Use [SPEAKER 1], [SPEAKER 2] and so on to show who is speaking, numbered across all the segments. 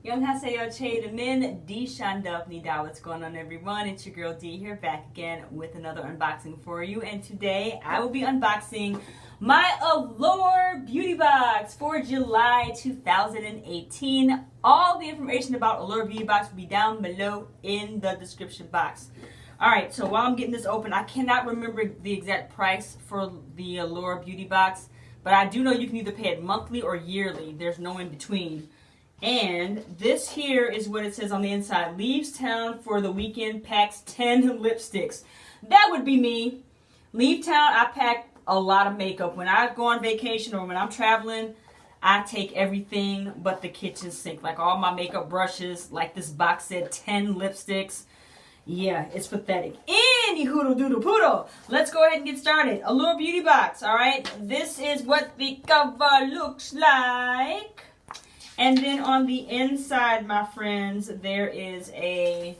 [SPEAKER 1] Yonghaseyo Chaedamin, D Shandupni Da. What's going on, everyone? It's your girl D here, back again with another unboxing for you. And today I will be unboxing my Allure beauty box for July 2018. All the information about Allure beauty box will be down below in the description box. Alright, so while I'm getting this open, I cannot remember the exact price for the Allure beauty box, but I do know you can either pay it monthly or yearly. There's no in between. And this here is what it says on the inside. Leaves town for the weekend, packs 10 lipsticks. That would be me. Leave town, I pack a lot of makeup. When I go on vacation or when I'm traveling, I take everything but the kitchen sink. Like all my makeup brushes, like this box said, 10 lipsticks. Yeah, it's pathetic. Any hoodle doodle poodle. Let's go ahead and get started. Allure beauty box, alright? This is what the cover looks like. And then on the inside, my friends, there is a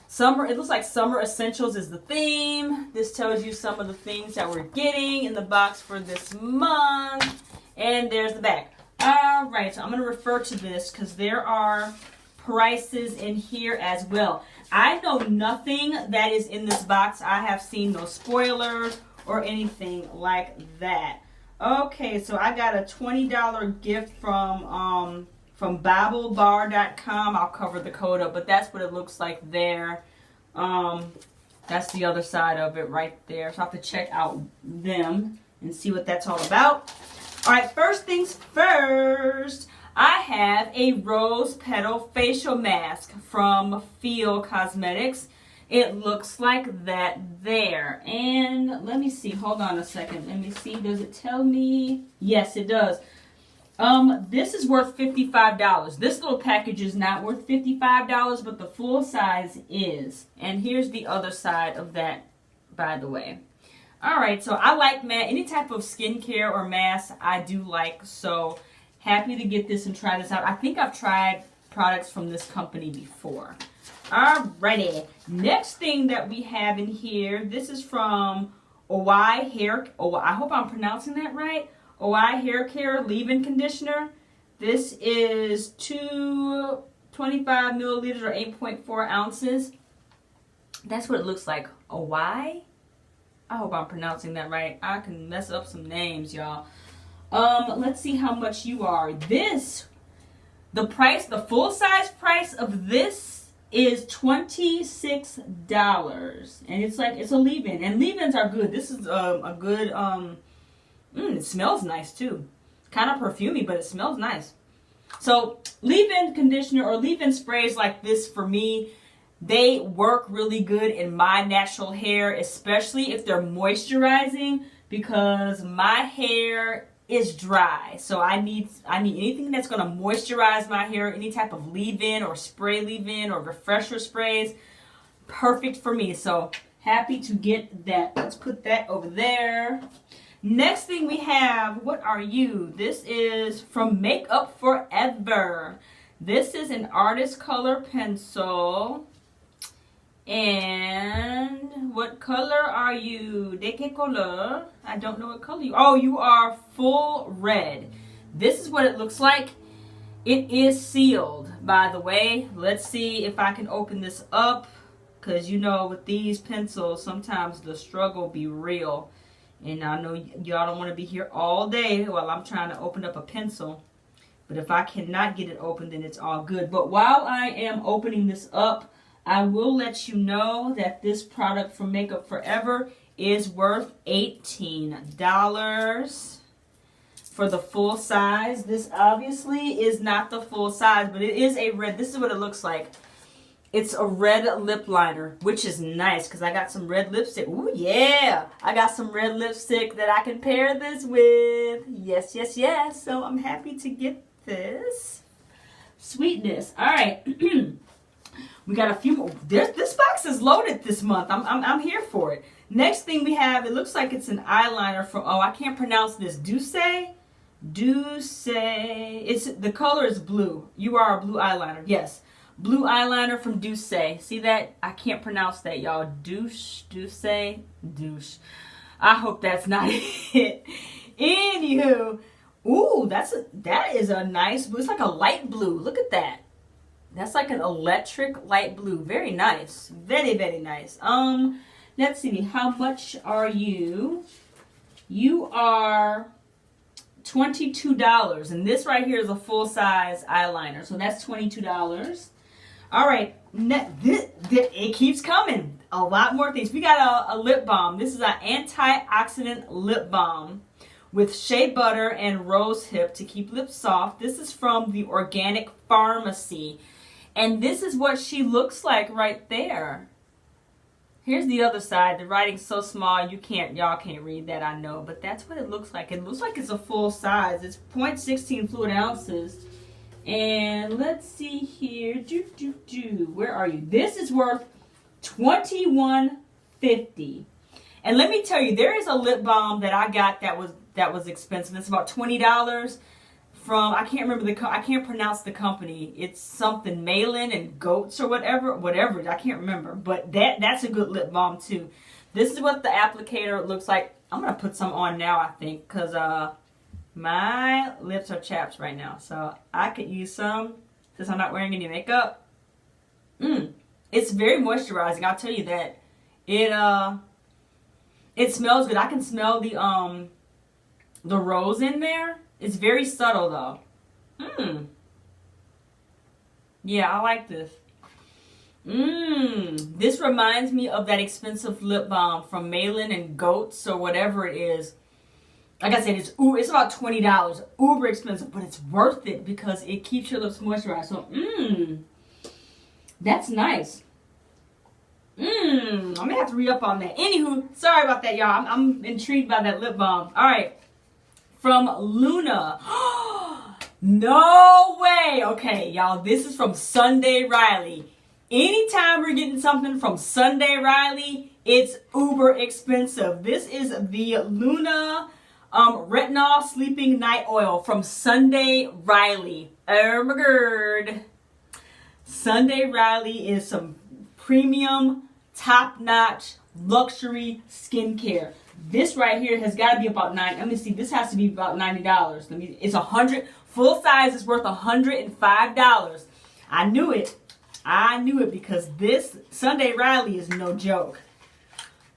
[SPEAKER 1] summer, it looks like summer essentials is the theme. This tells you some of the things that we're getting in the box for this month. And there's the back. All right, so I'm going to refer to this because there are prices in here as well. I know nothing that is in this box. I have seen no spoilers or anything like that. Okay, so I got a $20 gift from BibleBar.com. I'll cover the code up, but that's what it looks like there. That's the other side of it right there. So I have to check out them and see what that's all about. All right, first things first. I have a rose petal facial mask from Feel Cosmetics. It looks like that there. And let me see. Hold on a second. Let me see. Does it tell me? Yes, it does. This is worth $55. This little package is not worth $55, but the full size is. And here's the other side of that, by the way. All right, so I like any type of skincare or mask I do like. So happy to get this and try this out. I think I've tried products from this company before. Alrighty, next thing that we have in here, this is from Olay Hair, I hope I'm pronouncing that right, Olay Hair Care Leave-In Conditioner. This is 225 milliliters or 8.4 ounces. That's what it looks like. Olay? I hope I'm pronouncing that right. I can mess up some names, y'all. Let's see how much you are. This, the full size price of this is $26, and it's a leave-in, and leave-ins are good. This is a good it smells nice too, kind of perfumey, but it smells nice. So leave-in conditioner or leave-in sprays like this, for me, they work really good in my natural hair, especially if they're moisturizing, because my hair is dry. So I need anything that's going to moisturize my hair, any type of leave-in or spray leave-in or refresher sprays. Perfect for me. So happy to get that. Let's put that over there. Next thing we have, what are you? This is from Makeup Forever. This is an artist color pencil. And what color are you? De qué color? I don't know what color you are. Oh, you are full red. This is what it looks like. It is sealed, by the way. Let's see if I can open this up. Because you know, with these pencils, sometimes the struggle be real. And I know y'all don't want to be here all day while I'm trying to open up a pencil. But if I cannot get it open, then it's all good. But while I am opening this up, I will let you know that this product from Makeup Forever is worth $18 for the full size. This obviously is not the full size, but it is a red. This is what it looks like. It's a red lip liner, which is nice because I got some red lipstick. Ooh, yeah. I got some red lipstick that I can pair this with. Yes, yes, yes. So I'm happy to get this. Sweetness. All right. We got a few more. This box is loaded this month. I'm here for it. Next thing we have, it looks like it's an eyeliner from, I can't pronounce this. Douce. The color is blue. You are a blue eyeliner. Yes. Blue eyeliner from Douce. See that? I can't pronounce that, y'all. Douche. I hope that's not it. Anywho. Ooh, that is a nice blue. It's like a light blue. Look at that. That's like an electric light blue. Very nice. Very, very nice. Let's see. How much are you? You are $22. And this right here is a full-size eyeliner. So that's $22. All right. It keeps coming. A lot more things. We got a lip balm. This is an antioxidant lip balm with shea butter and rose hip to keep lips soft. This is from the Organic Pharmacy. And this is what she looks like right there. Here's the other side. The writing's so small y'all can't read that, I know, but that's what it looks like. It looks like it's a full size. It's 0.16 fluid ounces. And let's see here. Where are you? This is worth $21.50. And let me tell you, there is a lip balm that I got that was expensive. It's about $20 from, I can't remember I can't pronounce the company. It's something Malin and Goats or whatever, I can't remember. But that's a good lip balm too. This is what the applicator looks like. I'm gonna put some on now, I think, because my lips are chapped right now, so I could use some since I'm not wearing any makeup. It's very moisturizing, I'll tell you that. It smells good. I can smell the rose in there. It's very subtle though. Yeah, I like this. This reminds me of that expensive lip balm from Malin and Goats or whatever it is. Like I said, it's about $20. Uber expensive, but it's worth it because it keeps your lips moisturized. So, that's nice. I'm gonna have to re-up on that. Anywho, sorry about that, y'all. I'm intrigued by that lip balm. All right. From Luna. No way. Okay, y'all, this is from Sunday Riley. Anytime we're getting something from Sunday Riley, it's uber expensive. This is the Luna Retinol Sleeping Night Oil from Sunday Riley. Oh my god. Sunday Riley is some premium, top-notch, luxury skincare. This right here has got to be about let me see, this has to be about $90. It's 100, full size is worth $105. I knew it because this Sunday Riley is no joke.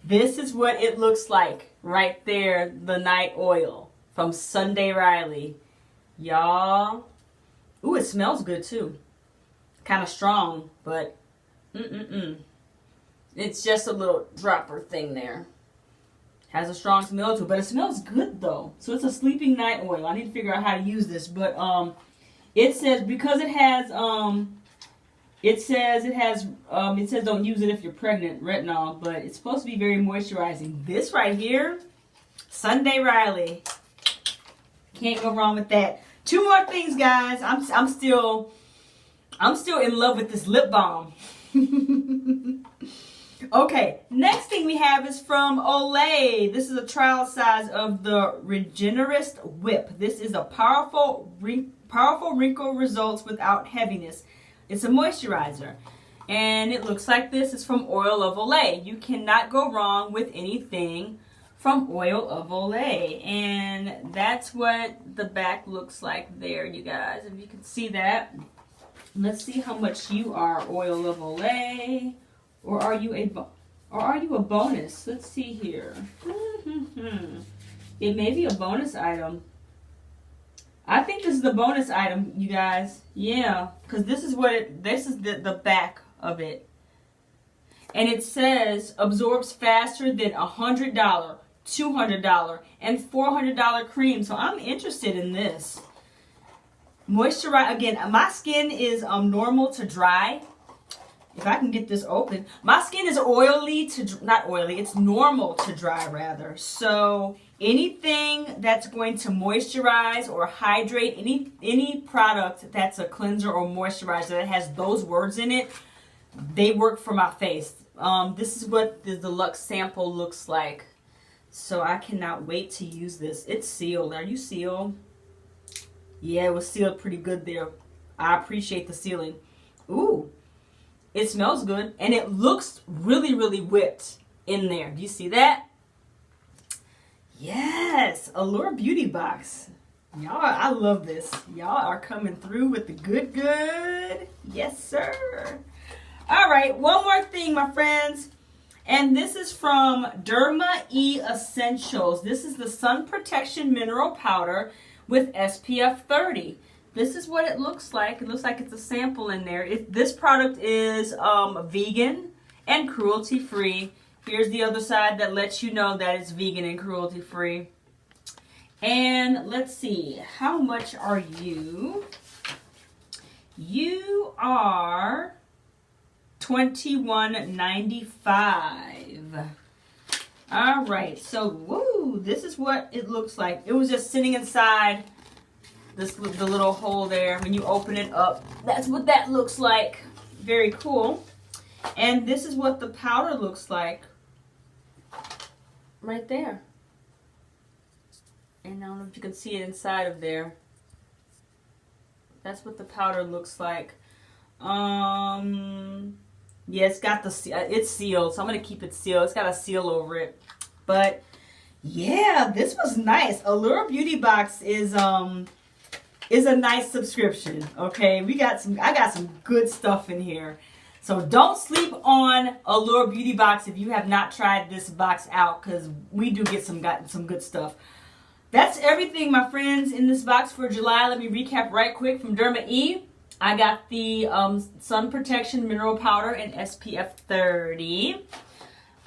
[SPEAKER 1] This is what it looks like right there, the night oil from Sunday Riley. Y'all. Ooh, it smells good too. Kind of strong, but it's just a little dropper thing there. Has a strong smell to it, but it smells good though. So it's a sleeping night oil. I need to figure out how to use this, but it says because it says don't use it if you're pregnant, retinol, but it's supposed to be very moisturizing. This right here, Sunday Riley. Can't go wrong with that. Two more things, guys. I'm still in love with this lip balm. Okay, next thing we have is from Olay. This is a trial size of the Regenerist Whip. This is a powerful wrinkle results without heaviness. It's a moisturizer. And it looks like this. Is from Oil of Olay. You cannot go wrong with anything from Oil of Olay. And that's what the back looks like there, you guys. If you can see that. Let's see how much you are, Oil of Olay. Or are you a bonus? Let's see here. It may be a bonus item. I think this is the bonus item, you guys. Yeah, because this is the back of it. And it says absorbs faster than $100, $200, and $400 cream. So I'm interested in this. Moisturize again. My skin is normal to dry. If I can get this open. My skin is not oily, it's normal to dry rather. So anything that's going to moisturize or hydrate, any product that's a cleanser or moisturizer that has those words in it, they work for my face. This is what the deluxe sample looks like. So I cannot wait to use this. It's sealed. Are you sealed? Yeah, it was sealed pretty good there. I appreciate the sealing. Ooh. It smells good, and it looks really, really whipped in there. Do you see that? Yes, Allure Beauty Box. Y'all, I love this. Y'all are coming through with the good. Yes, sir. All right, one more thing, my friends. And this is from DermaE Essentials. This is the Sun Protection Mineral Powder with SPF 30. This is what it looks like. It looks like it's a sample in there. This product is vegan and cruelty-free. Here's the other side that lets you know that it's vegan and cruelty-free. And let's see, how much are you? You are $21.95. All right, so woo, this is what it looks like. It was just sitting inside the little hole there. When you open it up, that's what that looks like. Very cool. And this is what the powder looks like right there. And I don't know if you can see it inside of there. That's what the powder looks like. Yeah, it's got it's sealed, so I'm gonna keep it sealed. It's got a seal over it. But yeah, this was nice. Allure Beauty Box is a nice subscription. Okay, I got some good stuff in here. So don't sleep on Allure Beauty Box if you have not tried this box out, because we do get some good stuff. That's everything, my friends, in this box for July. Let me recap right quick from DermaE. I got the Sun Protection Mineral Powder in SPF 30.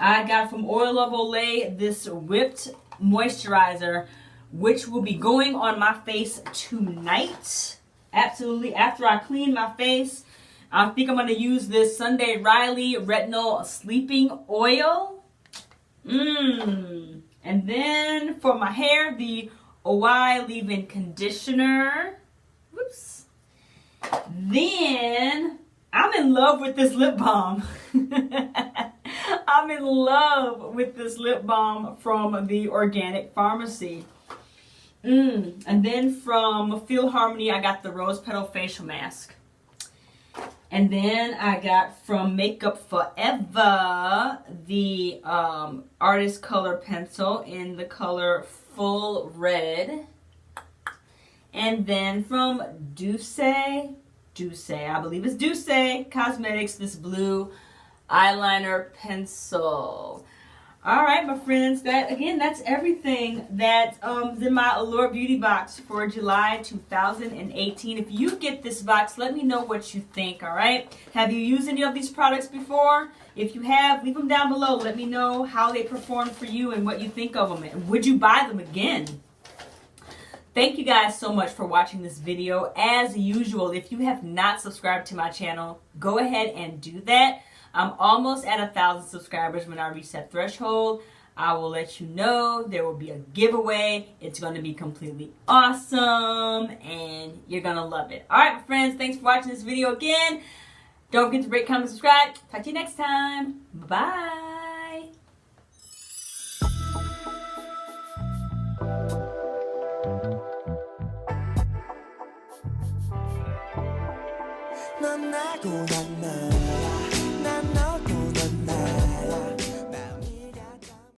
[SPEAKER 1] I got from Oil of Olay this whipped moisturizer, which will be going on my face tonight. Absolutely. After I clean my face, I think I'm going to use this Sunday Riley Retinol Sleeping Oil. And then for my hair, the Olay Leave-In Conditioner. Whoops. Then I'm in love with this lip balm. I'm in love with this lip balm from the Organic Pharmacy. And then from Feel Harmony, I got the Rose Petal Facial Mask. And then I got from Makeup Forever the Artist Color Pencil in the color Full Red. And then from Douce, I believe it's Douce Cosmetics, this blue eyeliner pencil. All right, my friends, that's everything that's in my Allure Beauty Box for July 2018. If you get this box, let me know what you think, all right? Have you used any of these products before? If you have, leave them down below. Let me know how they performed for you and what you think of them. And would you buy them again? Thank you guys so much for watching this video. As usual, if you have not subscribed to my channel, go ahead and do that. I'm almost at 1,000 subscribers. When I reach that threshold, I will let you know. There will be a giveaway. It's going to be completely awesome, and you're going to love it. All right, my friends, thanks for watching this video again. Don't forget to rate, comment, subscribe. Talk to you next time. Bye.
[SPEAKER 2] 넌 나고